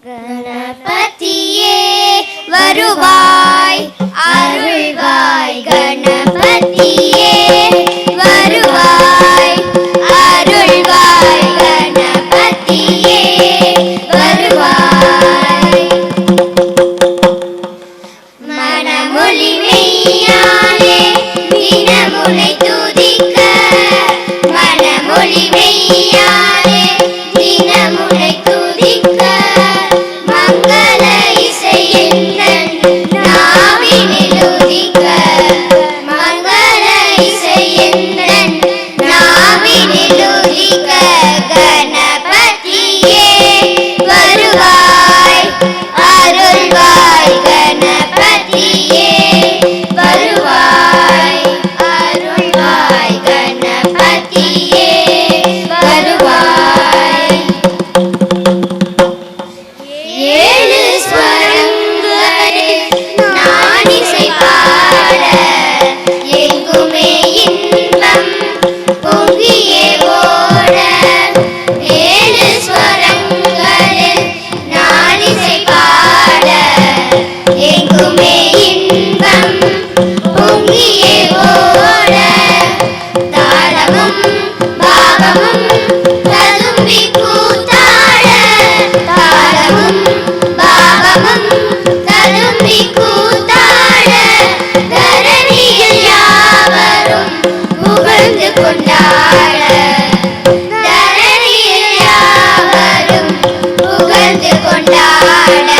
கணபதியே வருவாய் அருள்வாய், கணபதியே வருவாய் அருள்வாய், கணபதியே வருவாய். மனமொழி மெய்யாலே தினமுனை துதிக்க, மனமொழி மெய்யாலே தினமுனை துதிக்க, மங்கள இசையென்றன் நாவினில் உதிக்க, மங்கள இசையென்றன் நாவினில் உதிக்க, கணபதியே வருவாய் அருள்வாய், கணபதியே வருவாய் அருள்வாய், கணபதியே வருவாய். ஏழு ஸ்வரங்களில் நான் இசை பாட, எங்குமே இன்பம் பொங்கியே ஓட. ஏழு ஸ்வரங்களில் நான் இசை பாட, எங்குமே இன்பம் பொங்கியே ஓட. தாளமும் பாவமும் ததும்பி கூத்தாட, தாளமும் பாவமும் ததும்பி கூத்தாட, தரணியில் யாவரும் புகழ்ந்து கொண்டாட, தரணியில் யாவரும் புகழ்ந்து கொண்டாட,